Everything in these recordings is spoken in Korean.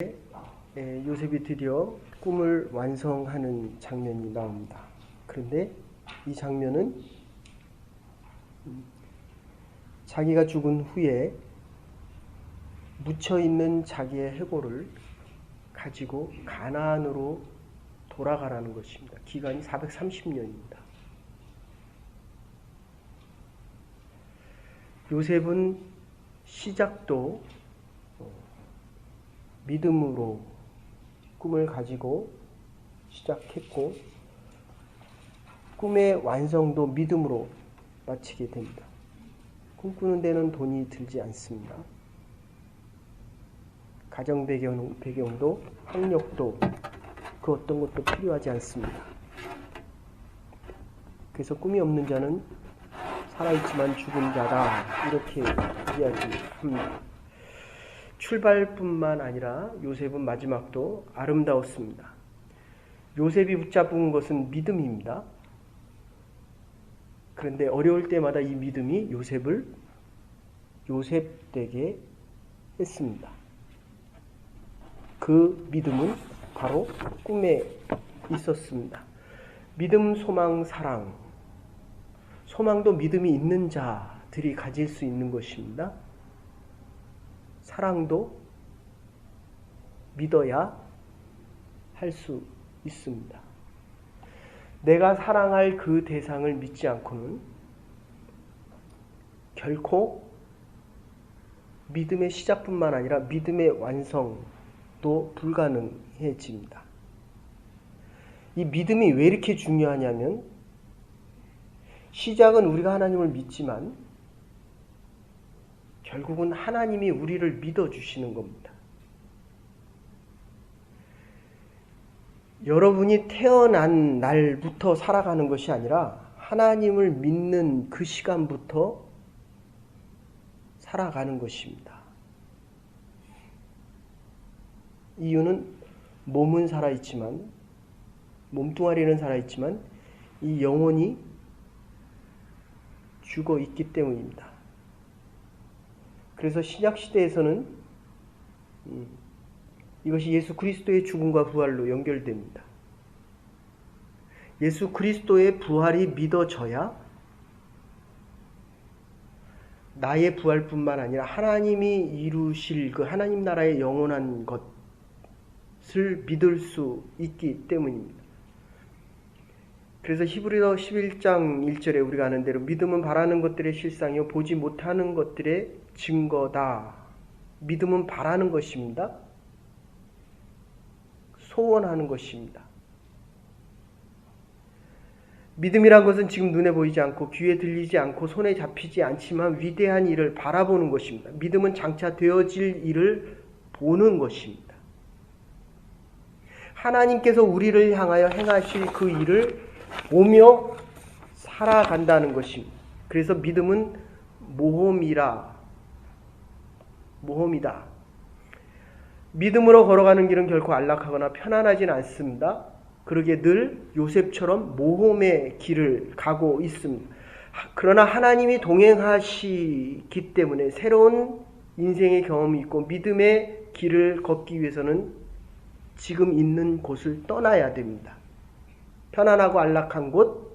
요셉이 드디어 꿈을 완성하는 장면이 나옵니다. 그런데 이 장면은 자기가 죽은 후에 묻혀있는 자기의 해골을 가지고 가나안으로 돌아가라는 것입니다. 기간이 430년입니다. 요셉은 시작도 믿음으로 꿈을 가지고 시작했고 꿈의 완성도 믿음으로 마치게 됩니다. 꿈꾸는 데는 돈이 들지 않습니다. 가정 배경도 학력도 그 어떤 것도 필요하지 않습니다. 그래서 꿈이 없는 자는 살아있지만 죽은 자다, 이렇게 이야기합니다. 출발뿐만 아니라 요셉은 마지막도 아름다웠습니다. 요셉이 붙잡은 것은 믿음입니다. 그런데 어려울 때마다 이 믿음이 요셉을 요셉되게 했습니다. 그 믿음은 바로 꿈에 있었습니다. 믿음, 소망, 사랑. 소망도 믿음이 있는 자들이 가질 수 있는 것입니다. 사랑도 믿어야 할 수 있습니다. 내가 사랑할 그 대상을 믿지 않고는 결코 믿음의 시작뿐만 아니라 믿음의 완성도 불가능해집니다. 이 믿음이 왜 이렇게 중요하냐면 시작은 우리가 하나님을 믿지만 결국은 하나님이 우리를 믿어주시는 겁니다. 여러분이 태어난 날부터 살아가는 것이 아니라 하나님을 믿는 그 시간부터 살아가는 것입니다. 이유는 몸은 살아있지만, 몸뚱아리는 살아있지만 이 영혼이 죽어 있기 때문입니다. 그래서 신약시대에서는 이것이 예수 그리스도의 죽음과 부활로 연결됩니다. 예수 그리스도의 부활이 믿어져야 나의 부활뿐만 아니라 하나님이 이루실 그 하나님 나라의 영원한 것을 믿을 수 있기 때문입니다. 그래서 히브리서 11장 1절에 우리가 아는 대로 믿음은 바라는 것들의 실상이요 보지 못하는 것들의 증거다. 믿음은 바라는 것입니다. 소원하는 것입니다. 믿음이란 것은 지금 눈에 보이지 않고 귀에 들리지 않고 손에 잡히지 않지만 위대한 일을 바라보는 것입니다. 믿음은 장차 되어질 일을 보는 것입니다. 하나님께서 우리를 향하여 행하실 그 일을 보며 살아간다는 것입니다. 그래서 믿음은 모험이다. 믿음으로 걸어가는 길은 결코 안락하거나 편안하진 않습니다. 그러기에 늘 요셉처럼 모험의 길을 가고 있습니다. 그러나 하나님이 동행하시기 때문에 새로운 인생의 경험이 있고 믿음의 길을 걷기 위해서는 지금 있는 곳을 떠나야 됩니다. 편안하고 안락한 곳,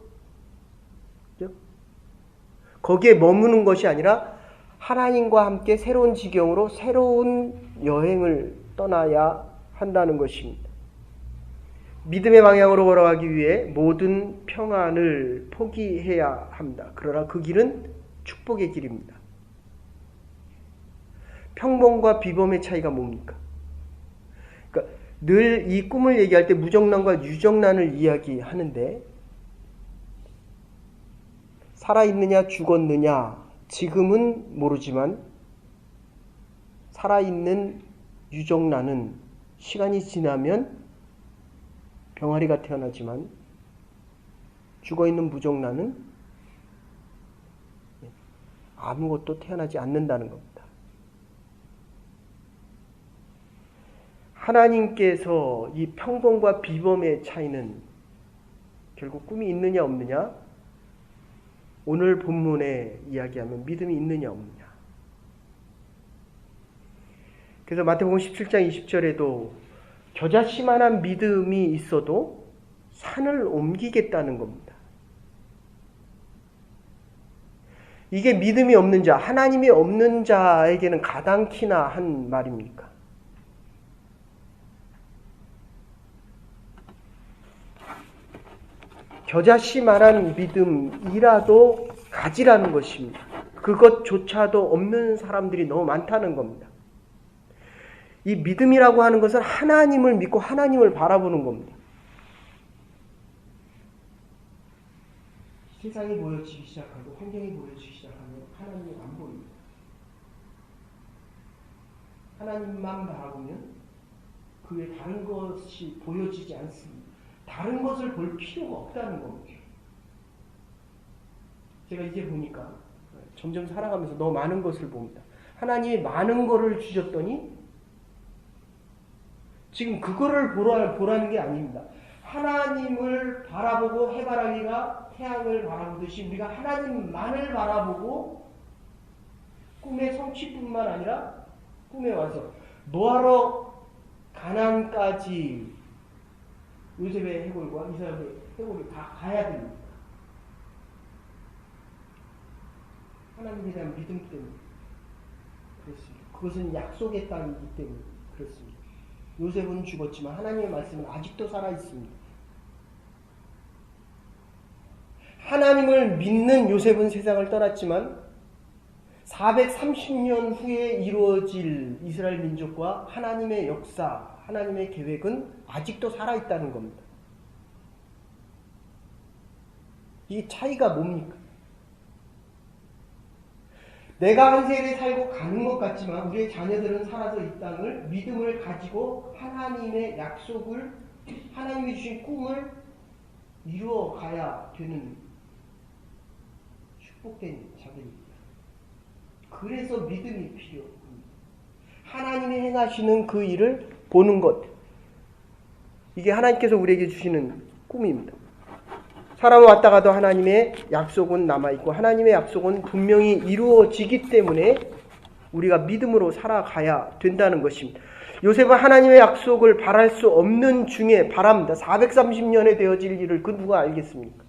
거기에 머무는 것이 아니라 하나님과 함께 새로운 지경으로 새로운 여행을 떠나야 한다는 것입니다. 믿음의 방향으로 걸어가기 위해 모든 평안을 포기해야 합니다. 그러나 그 길은 축복의 길입니다. 평범과 비범의 차이가 뭡니까? 그러니까 늘 이 꿈을 얘기할 때 무정란과 유정란을 이야기하는데 살아있느냐 죽었느냐 지금은 모르지만 살아있는 유정란은 시간이 지나면 병아리가 태어나지만 죽어있는 무정란은 아무것도 태어나지 않는다는 겁니다. 하나님께서 이 평범과 비범의 차이는 결국 꿈이 있느냐 없느냐, 오늘 본문에 이야기하면 믿음이 있느냐 없느냐. 그래서 마태복음 17장 20절에도 겨자씨만한 믿음이 있어도 산을 옮기겠다는 겁니다. 이게 믿음이 없는 자, 하나님이 없는 자에게는 가당키나 한 말입니까? 겨자씨만한 믿음이라도 가지라는 것입니다. 그것조차도 없는 사람들이 너무 많다는 겁니다. 이 믿음이라고 하는 것은 하나님을 믿고 하나님을 바라보는 겁니다. 세상이 보여지기 시작하고 환경이 보여지기 시작하면 하나님이 안 보입니다. 하나님만 바라보면 그 외에 다른 것이 보여지지 않습니다. 다른 것을 볼 필요가 없다는 겁니다. 제가 이제 보니까 점점 살아가면서 너무 많은 것을 봅니다. 하나님이 많은 것을 주셨더니 지금 그거를 보라는 게 아닙니다. 하나님을 바라보고 해바라기가 태양을 바라보듯이 우리가 하나님만을 바라보고 꿈의 성취뿐만 아니라 꿈에 와서 뭐하러 가나안까지 요셉의 해골과 이삭의 해골이 다 가야 됩니다. 하나님에 대한 믿음 때문에 그렇습니다. 그것은 약속의 땅이기 때문에 그렇습니다. 요셉은 죽었지만 하나님의 말씀은 아직도 살아있습니다. 하나님을 믿는 요셉은 세상을 떠났지만 430년 후에 이루어질 이스라엘 민족과 하나님의 역사, 하나님의 계획은 아직도 살아있다는 겁니다. 이 차이가 뭡니까? 내가 한 세대 살고 가는 것 같지만 우리의 자녀들은 살아서 이 땅을 믿음을 가지고 하나님의 약속을, 하나님이 주신 꿈을 이루어 가야 되는 축복된 자들입니다. 그래서 믿음이 필요합니다. 하나님이 행하시는 그 일을 보는 것. 이게 하나님께서 우리에게 주시는 꿈입니다. 사람은 왔다 가도 하나님의 약속은 남아있고 하나님의 약속은 분명히 이루어지기 때문에 우리가 믿음으로 살아가야 된다는 것입니다. 요셉은 하나님의 약속을 바랄 수 없는 중에 바랍니다. 430년에 되어질 일을 그 누가 알겠습니까?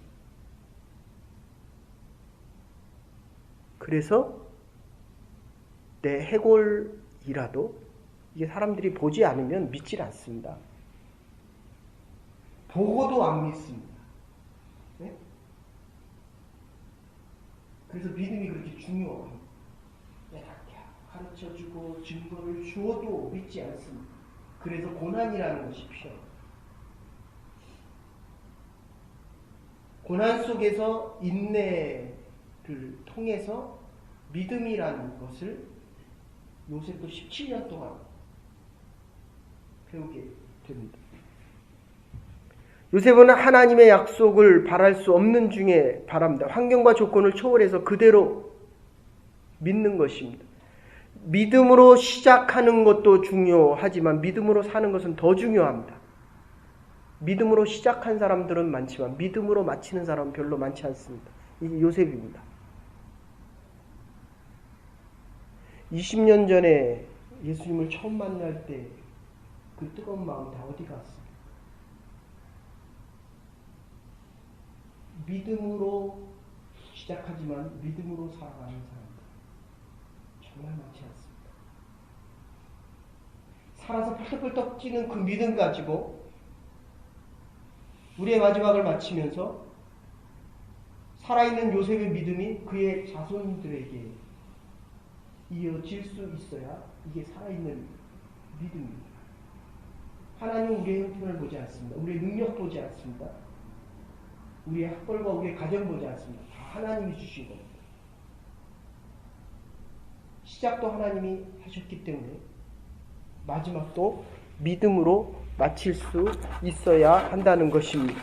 그래서 내 해골이라도 이게 사람들이 보지 않으면 믿질 않습니다. 보고도 안 믿습니다. 네? 그래서 믿음이 그렇게 중요합니다. 가르쳐주고 증거를 주어도 믿지 않습니다. 그래서 고난이라는 것이 필요합니다. 고난 속에서 인내를 통해서 믿음이라는 것을 요셉도 17년 동안 배우게 됩니다. 요셉은 하나님의 약속을 바랄 수 없는 중에 바랍니다. 환경과 조건을 초월해서 그대로 믿는 것입니다. 믿음으로 시작하는 것도 중요하지만 믿음으로 사는 것은 더 중요합니다. 믿음으로 시작한 사람들은 많지만 믿음으로 마치는 사람은 별로 많지 않습니다. 이게 요셉입니다. 20년 전에 예수님을 처음 만날 때 그 뜨거운 마음 다 어디 갔어? 믿음으로 시작하지만 믿음으로 살아가는 사람들 정말 많지 않습니다. 살아서 펄떡펄떡 뛰는 그 믿음 가지고 우리의 마지막을 마치면서 살아있는 요셉의 믿음이 그의 자손들에게 이어질 수 있어야 이게 살아있는 믿음입니다. 하나님은 우리의 형편을 보지 않습니다. 우리의 능력 보지 않습니다. 우리의 학벌과 우리의 가정 보지 않습니다. 다 하나님이 주신 겁니다. 시작도 하나님이 하셨기 때문에 마지막도 믿음으로 마칠 수 있어야 한다는 것입니다.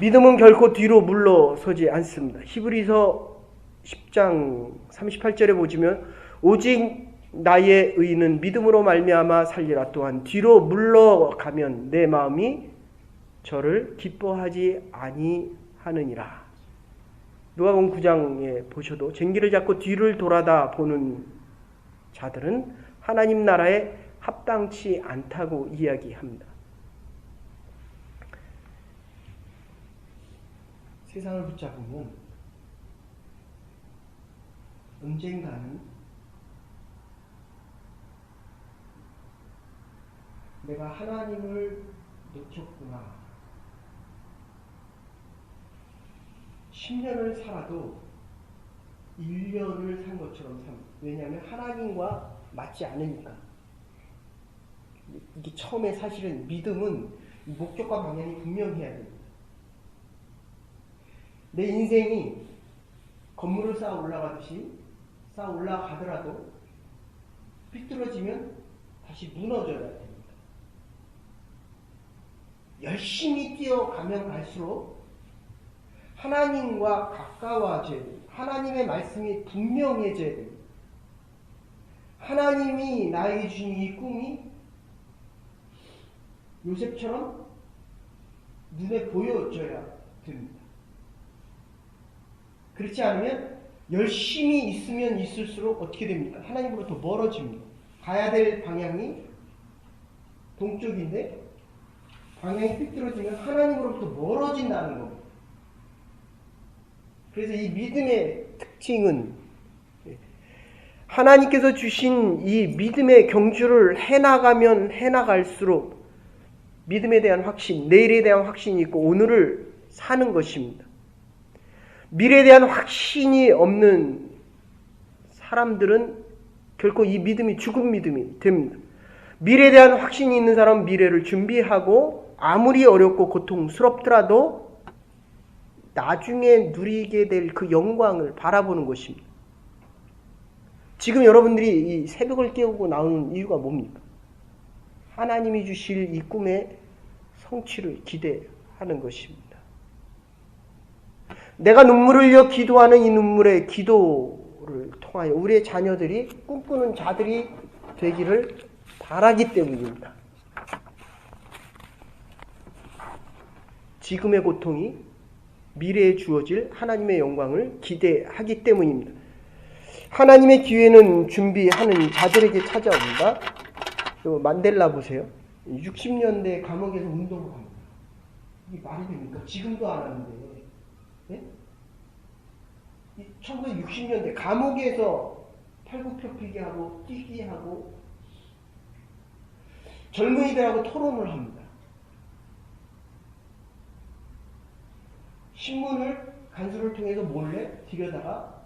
믿음은 결코 뒤로 물러서지 않습니다. 히브리서 10장 38절에 보시면 오직 나의 의는 믿음으로 말미암아 살리라. 또한 뒤로 물러가면 내 마음이 저를 기뻐하지 아니하느니라. 누가복음 9장에 보셔도 쟁기를 잡고 뒤를 돌아다 보는 자들은 하나님 나라에 합당치 않다고 이야기합니다. 세상을 붙잡으면 언젠가는 내가 하나님을 놓쳤구나. 10년을 살아도 1년을 산 것처럼 삽니다. 왜냐하면 하나님과 맞지 않으니까. 이게 처음에 사실은 믿음은 목적과 방향이 분명해야 됩니다. 내 인생이 건물을 쌓아 올라가듯이 쌓아 올라가더라도 삐뚤어지면 다시 무너져야 됩니다. 열심히 뛰어가면 갈수록 하나님과 가까워져야 됩니다. 하나님의 말씀이 분명해져야 됩니다. 하나님이 나에게 주신 이 꿈이 요셉처럼 눈에 보여져야 됩니다. 그렇지 않으면 열심히 있으면 있을수록 어떻게 됩니까? 하나님으로부터 멀어집니다. 가야 될 방향이 동쪽인데 방향이 삐뚤어지면 하나님으로부터 멀어진다는 겁니다. 그래서 이 믿음의 특징은 하나님께서 주신 이 믿음의 경주를 해나가면 해나갈수록 믿음에 대한 확신, 내일에 대한 확신이 있고 오늘을 사는 것입니다. 미래에 대한 확신이 없는 사람들은 결코 이 믿음이 죽은 믿음이 됩니다. 미래에 대한 확신이 있는 사람은 미래를 준비하고 아무리 어렵고 고통스럽더라도 나중에 누리게 될 그 영광을 바라보는 것입니다. 지금 여러분들이 이 새벽을 깨우고 나오는 이유가 뭡니까? 하나님이 주실 이 꿈의 성취를 기대하는 것입니다. 내가 눈물을 흘려 기도하는 이 눈물의 기도를 통하여 우리의 자녀들이 꿈꾸는 자들이 되기를 바라기 때문입니다. 지금의 고통이 미래에 주어질 하나님의 영광을 기대하기 때문입니다. 하나님의 기회는 준비하는 자들에게 찾아옵니다. 만델라 보세요. 60년대 감옥에서 운동을 합니다. 이게 말이 됩니까? 지금도 안 하는데. 네? 1960년대 감옥에서 팔굽혀펴기 하고 뛰기 하고 젊은이들하고 토론을 합니다. 신문을 간수를 통해서 몰래 들여다가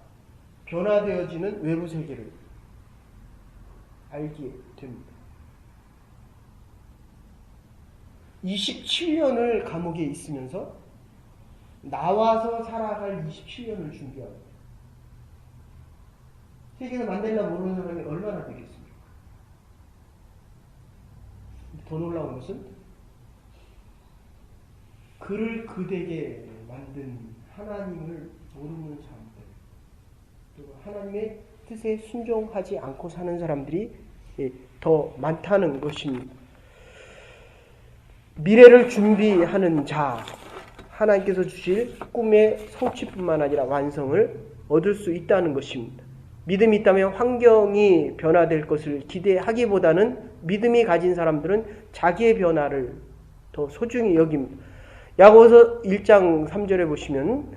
변화되어지는 외부 세계를 알게 됩니다. 27년을 감옥에 있으면서 나와서 살아갈 27년을 준비합니다. 세계에서 만델라 모르는 사람이 얼마나 되겠습니까? 더 놀라운 것은 그를 그대게 만든 하나님을 모르는 사람들, 그리고 하나님의 뜻에 순종하지 않고 사는 사람들이 더 많다는 것입니다. 미래를 준비하는 자, 하나님께서 주실 꿈의 성취뿐만 아니라 완성을 얻을 수 있다는 것입니다. 믿음이 있다면 환경이 변화될 것을 기대하기보다는 믿음이 가진 사람들은 자기의 변화를 더 소중히 여깁니다. 야고보서 1장 3절에 보시면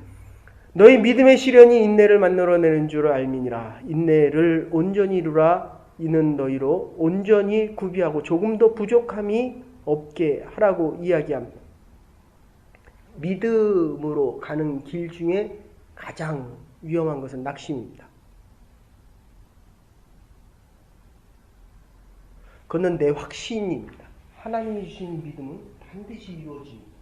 너희 믿음의 시련이 인내를 만들어내는 줄 알미니라. 인내를 온전히 이루라. 이는 너희로 온전히 구비하고 조금도 부족함이 없게 하라고 이야기합니다. 믿음으로 가는 길 중에 가장 위험한 것은 낙심입니다. 그것은 내 확신입니다. 하나님이 주신 믿음은 반드시 이루어집니다.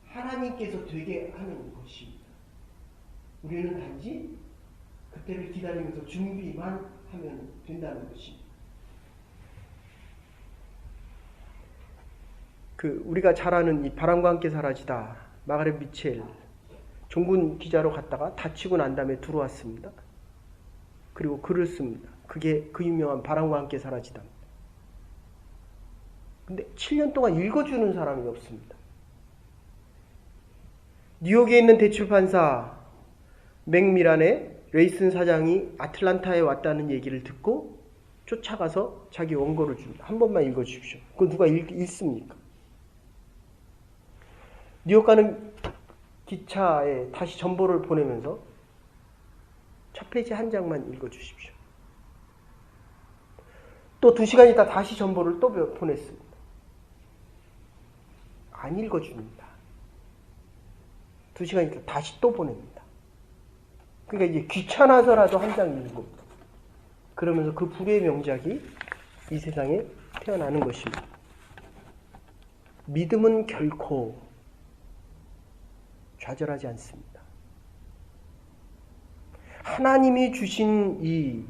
하나님께서 되게 하는 것입니다. 우리는 단지 그때를 기다리면서 준비만 하면 된다는 것입니다. 우리가 잘 아는 이 바람과 함께 사라지다, 마가렛 미첼 종군 기자로 갔다가 다치고 난 다음에 들어왔습니다. 그리고 글을 씁니다. 그게 그 유명한 바람과 함께 사라지다. 근데 7년 동안 읽어주는 사람이 없습니다. 뉴욕에 있는 대출판사 맥미란의 레이슨 사장이 아틀란타에 왔다는 얘기를 듣고 쫓아가서 자기 원고를 줍니다. 한 번만 읽어주십시오. 그거 누가 읽습니까? 뉴욕 가는 기차에 다시 전보를 보내면서 첫 페이지 한 장만 읽어주십시오. 또 2시간 있다 다시 전보를 또 보냈습니다. 안 읽어줍니다. 2시간 있다 다시 또 보냅니다. 그러니까 이제 귀찮아서라도 한 장 읽고 그러면서 그 불후의 명작이 이 세상에 태어나는 것입니다. 믿음은 결코 좌절하지 않습니다. 하나님이 주신 이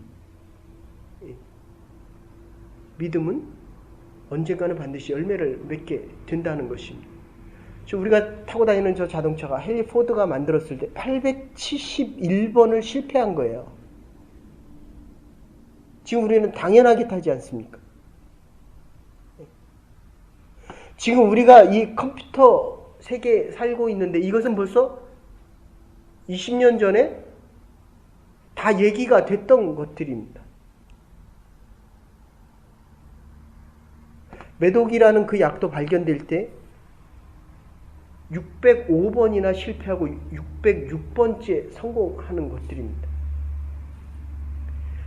믿음은 언젠가는 반드시 열매를 맺게 된다는 것입니다. 지금 우리가 타고 다니는 저 자동차가 헨리 포드가 만들었을 때 871번을 실패한 거예요. 지금 우리는 당연하게 타지 않습니까? 지금 우리가 이 컴퓨터 세계에 살고 있는데 이것은 벌써 20년 전에 다 얘기가 됐던 것들입니다. 매독이라는 그 약도 발견될 때 605번이나 실패하고 606번째 성공하는 것들입니다.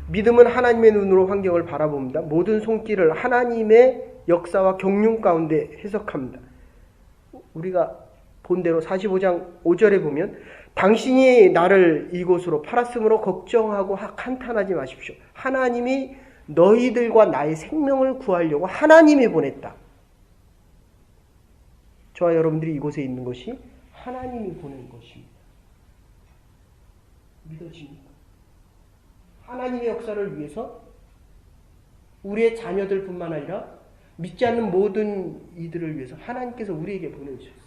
믿음은 하나님의 눈으로 환경을 바라봅니다. 모든 손길을 하나님의 역사와 경륜 가운데 해석합니다. 우리가 본 대로 45장 5절에 보면 당신이 나를 이곳으로 팔았으므로 걱정하고 한탄하지 마십시오. 하나님이 너희들과 나의 생명을 구하려고 하나님이 보냈다. 저와 여러분들이 이곳에 있는 것이 하나님이 보낸 것입니다. 믿어집니까? 하나님의 역사를 위해서 우리의 자녀들뿐만 아니라 믿지 않는 모든 이들을 위해서 하나님께서 우리에게 보내주셨습니다.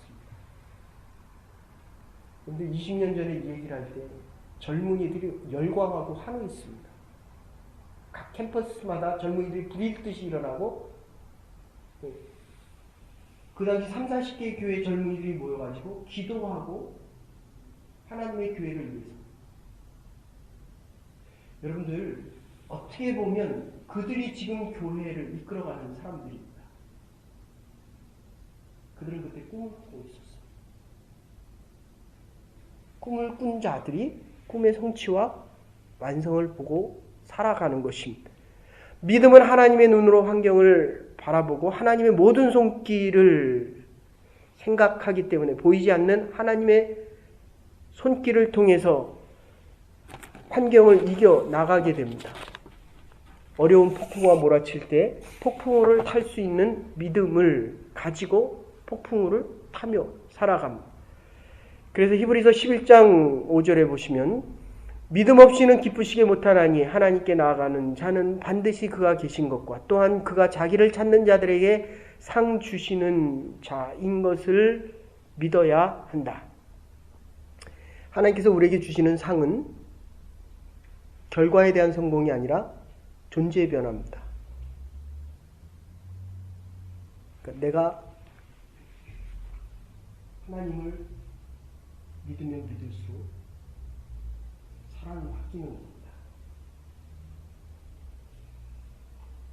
그런데 20년 전에 이 얘기를 할 때 젊은이들이 열광하고 환호했습니다. 각 캠퍼스마다 젊은이들이 불일듯이 일어나고 그 당시 3, 40개의 교회 젊은이들이 모여가지고 기도하고 하나님의 교회를 위해서. 여러분들 어떻게 보면 그들이 지금 교회를 이끌어가는 사람들입니다. 그들은 그때 꿈을 꾸고 있었어요. 꿈을 꾼 자들이 꿈의 성취와 완성을 보고 살아가는 것입니다. 믿음은 하나님의 눈으로 환경을 바라보고 하나님의 모든 손길을 생각하기 때문에 보이지 않는 하나님의 손길을 통해서 환경을 이겨 나가게 됩니다. 어려운 폭풍우가 몰아칠 때 폭풍우를 탈 수 있는 믿음을 가지고 폭풍우를 타며 살아갑니다. 그래서 히브리서 11장 5절에 보시면 믿음 없이는 기쁘시게 못하나니 하나님께 나아가는 자는 반드시 그가 계신 것과 또한 그가 자기를 찾는 자들에게 상 주시는 자인 것을 믿어야 한다. 하나님께서 우리에게 주시는 상은 결과에 대한 성공이 아니라 존재의 변화입니다. 그러니까 내가 하나님을 믿으면 믿을수록 사랑이 바뀌는 겁니다.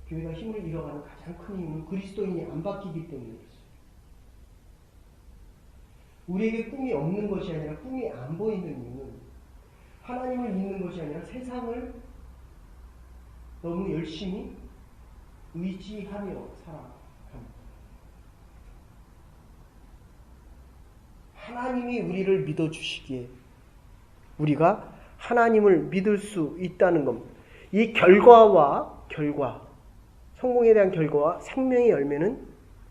교회가 힘을 잃어가는 가장 큰 이유는 그리스도인이 안 바뀌기 때문에 그렇습니다. 우리에게 꿈이 없는 것이 아니라 꿈이 안 보이는 이유는 하나님을 믿는 것이 아니라 세상을 너무 열심히 의지하며 살아갑니다. 하나님이 우리를 믿어주시기에 우리가 하나님을 믿을 수 있다는 겁니다. 이 결과, 성공에 대한 결과와 생명의 열매는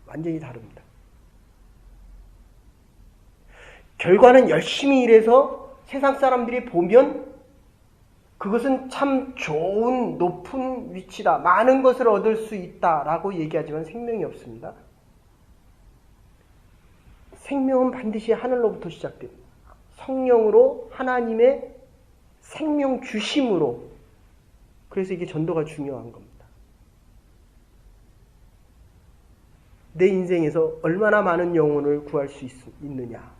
완전히 다릅니다. 결과는 열심히 일해서 세상 사람들이 보면 그것은 참 좋은 높은 위치다. 많은 것을 얻을 수 있다라고 얘기하지만 생명이 없습니다. 생명은 반드시 하늘로부터 시작됩니다. 성령으로 하나님의 생명 주심으로. 그래서 이게 전도가 중요한 겁니다. 내 인생에서 얼마나 많은 영혼을 구할 수 있느냐.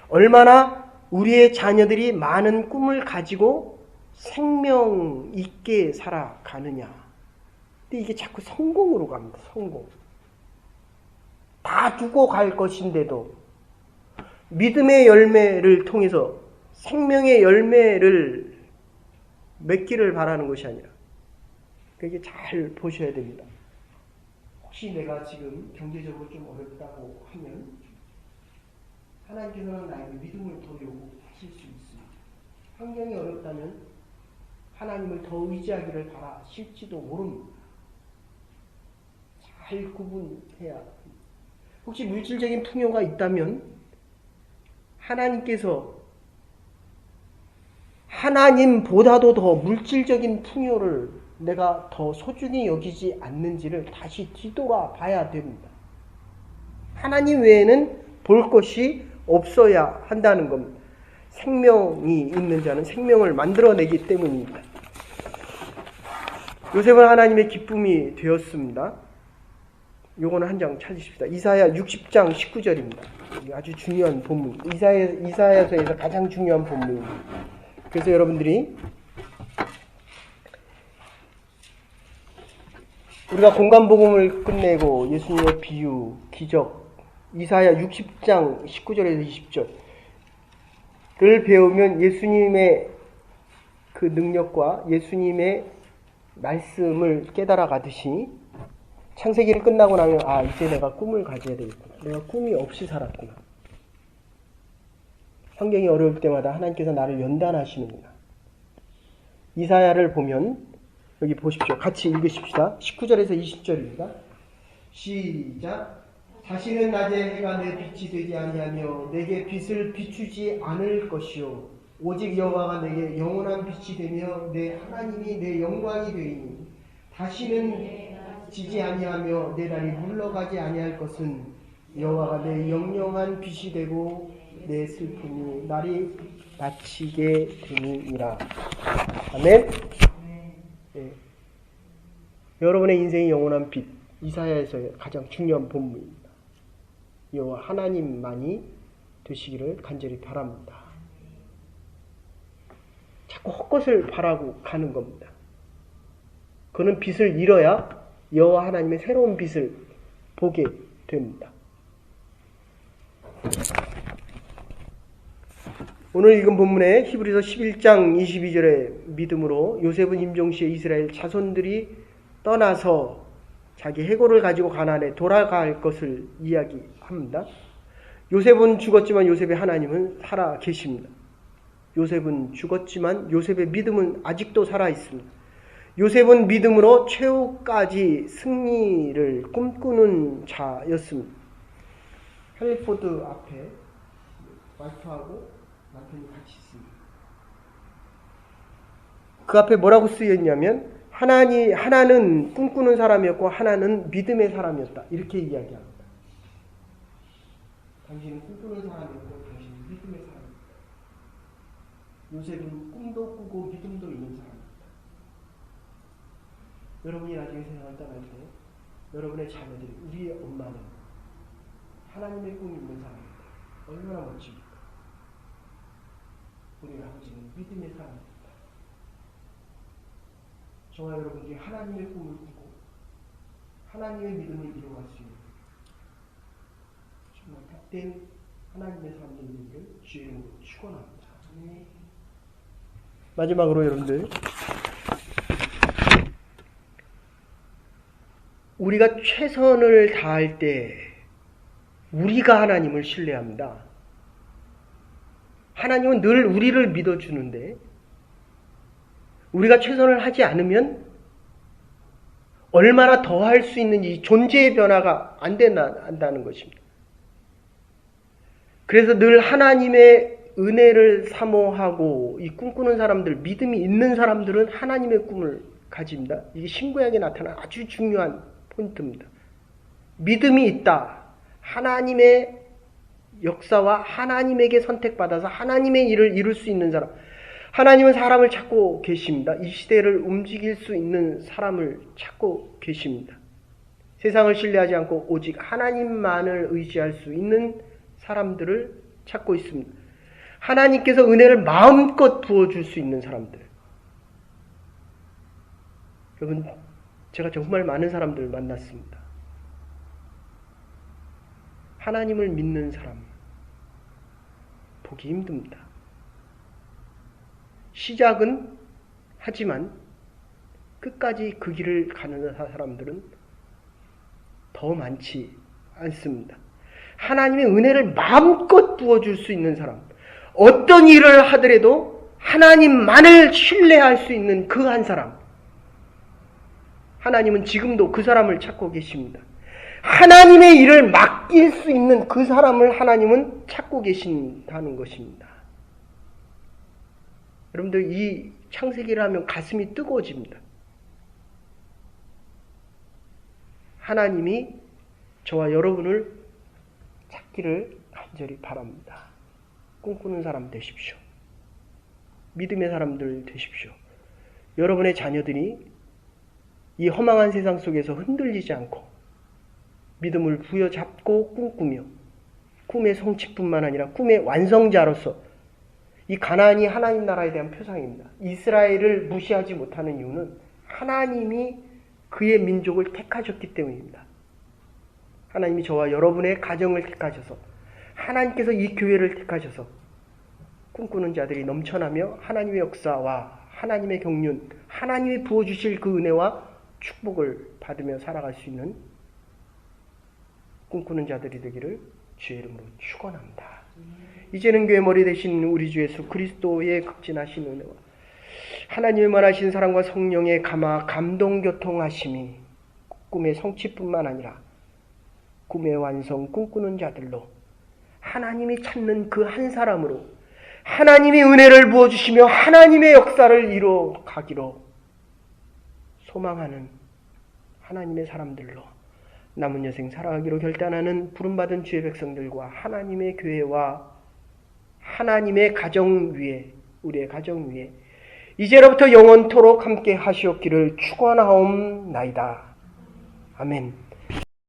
얼마나 우리의 자녀들이 많은 꿈을 가지고 생명 있게 살아가느냐. 근데 이게 자꾸 성공으로 갑니다. 성공. 다 두고 갈 것인데도 믿음의 열매를 통해서 생명의 열매를 맺기를 바라는 것이 아니라, 그게 잘 보셔야 됩니다. 혹시 내가 지금 경제적으로 좀 어렵다고 하면 하나님께서는 나에게 믿음을 더 요구하실 수 있습니다. 환경이 어렵다면 하나님을 더 의지하기를 바라실지도 모릅니다. 잘 구분해야 합니다. 혹시 물질적인 풍요가 있다면 하나님께서 하나님보다도 더 물질적인 풍요를 내가 더 소중히 여기지 않는지를 다시 뒤돌아 봐야 됩니다. 하나님 외에는 볼 것이 없어야 한다는 겁니다. 생명이 있는 자는 생명을 만들어내기 때문입니다. 요셉은 하나님의 기쁨이 되었습니다. 요거는 한 장 찾으십시다. 이사야 60장 19절입니다. 아주 중요한 본문. 이사야서에서 가장 중요한 본문입니다. 그래서 여러분들이 우리가 공간복음을 끝내고 예수님의 비유, 기적, 이사야 60장 19절에서 20절을 배우면 예수님의 그 능력과 예수님의 말씀을 깨달아 가듯이 창세기를 끝나고 나면 이제 내가 꿈을 가져야 되겠구나. 내가 꿈이 없이 살았구나. 환경이 어려울 때마다 하나님께서 나를 연단하시는구나. 이사야를 보면 여기 보십시오. 같이 읽으십시다. 19절에서 20절입니다. 시작. 다시는 낮에 해가 내 빛이 되지 아니하며 내게 빛을 비추지 않을 것이요 오직 여호와가 내게 영원한 빛이 되며 내 하나님이 내 영광이 되이니 다시는 지지 아니하며 내 날이 물러가지 아니할 것은 여호와가 내 영영한 빛이 되고 내 슬픔이 날이 마치게 됨이니라. 아멘. 네. 여러분의 인생이 영원한 빛, 이사야에서의 가장 중요한 본문입니다. 여호와 하나님만이 되시기를 간절히 바랍니다. 자꾸 헛것을 바라고 가는 겁니다. 그는 빛을 잃어야 여호와 하나님의 새로운 빛을 보게 됩니다. 오늘 읽은 본문에 히브리서 11장 22절의 믿음으로 요셉은 임종시에 이스라엘 자손들이 떠나서 자기 해골을 가지고 가나안에 돌아갈 것을 이야기합니다. 요셉은 죽었지만 요셉의 하나님은 살아 계십니다. 요셉은 죽었지만 요셉의 믿음은 아직도 살아 있습니다. 요셉은 믿음으로 최후까지 승리를 꿈꾸는 자였습니다. 헬리포드 앞에 와이프하고 남편이 같이 있습니다. 그 앞에 뭐라고 쓰여있냐면 하나는 꿈꾸는 사람이었고 하나는 믿음의 사람이었다. 이렇게 이야기합니다. 당신은 꿈꾸는 사람이었고 당신은 믿음의 사람이었다. 요셉은 꿈도 꾸고 믿음도 있는 사람입니다. 여러분이 나중에 세상을 떠날 때 여러분의 자녀들이 우리의 엄마는 하나님의 꿈이 있는 사람입니다. 얼마나 멋집니까? 우리 아버지는 믿음의 사람입니다. 저와 여러분들이 하나님의 꿈을 꾸고 하나님의 믿음을 이루어갈 수 있는 정말 복된 하나님의 사람들이 되기를 주의 이름으로 축원합니다. 마지막으로 여러분들, 우리가 최선을 다할 때 우리가 하나님을 신뢰합니다. 하나님은 늘 우리를 믿어주는데 우리가 최선을 하지 않으면 얼마나 더 할 수 있는지 존재의 변화가 안 된다는 것입니다. 그래서 늘 하나님의 은혜를 사모하고 이 꿈꾸는 사람들, 믿음이 있는 사람들은 하나님의 꿈을 가집니다. 이게 신구약에 나타난 아주 중요한 포인트입니다. 믿음이 있다. 하나님의 역사와 하나님에게 선택받아서 하나님의 일을 이룰 수 있는 사람. 하나님은 사람을 찾고 계십니다. 이 시대를 움직일 수 있는 사람을 찾고 계십니다. 세상을 신뢰하지 않고 오직 하나님만을 의지할 수 있는 사람들을 찾고 있습니다. 하나님께서 은혜를 마음껏 부어줄 수 있는 사람들. 여러분, 제가 정말 많은 사람들을 만났습니다. 하나님을 믿는 사람, 보기 힘듭니다. 시작은 하지만 끝까지 그 길을 가는 사람들은 더 많지 않습니다. 하나님의 은혜를 마음껏 부어줄 수 있는 사람, 어떤 일을 하더라도 하나님만을 신뢰할 수 있는 그 한 사람, 하나님은 지금도 그 사람을 찾고 계십니다. 하나님의 일을 맡길 수 있는 그 사람을 하나님은 찾고 계신다는 것입니다. 여러분들, 이 창세기를 하면 가슴이 뜨거워집니다. 하나님이 저와 여러분을 찾기를 간절히 바랍니다. 꿈꾸는 사람 되십시오. 믿음의 사람들 되십시오. 여러분의 자녀들이 이 허망한 세상 속에서 흔들리지 않고 믿음을 부여잡고 꿈꾸며 꿈의 성취뿐만 아니라 꿈의 완성자로서 이 가나안이 하나님 나라에 대한 표상입니다. 이스라엘을 무시하지 못하는 이유는 하나님이 그의 민족을 택하셨기 때문입니다. 하나님이 저와 여러분의 가정을 택하셔서 하나님께서 이 교회를 택하셔서 꿈꾸는 자들이 넘쳐나며 하나님의 역사와 하나님의 경륜, 하나님이 부어주실 그 은혜와 축복을 받으며 살아갈 수 있는 꿈꾸는 자들이 되기를 주의 이름으로 축원합니다. 이제는 교회 머리 되신 우리 주 예수 그리스도의 극진하신 은혜와 하나님의 만하신 사랑과 성령의 감동 교통하심이 꿈의 성취뿐만 아니라 꿈의 완성 꿈꾸는 자들로 하나님이 찾는 그 한 사람으로 하나님이 은혜를 부어주시며 하나님의 역사를 이루어 가기로 소망하는 하나님의 사람들로 남은 여생 살아가기로 결단하는 부름받은 주의 백성들과 하나님의 교회와 하나님의 가정 위에, 우리의 가정 위에 이제로부터 영원토록 함께 하시옵기를 축원하옵나이다. 아멘.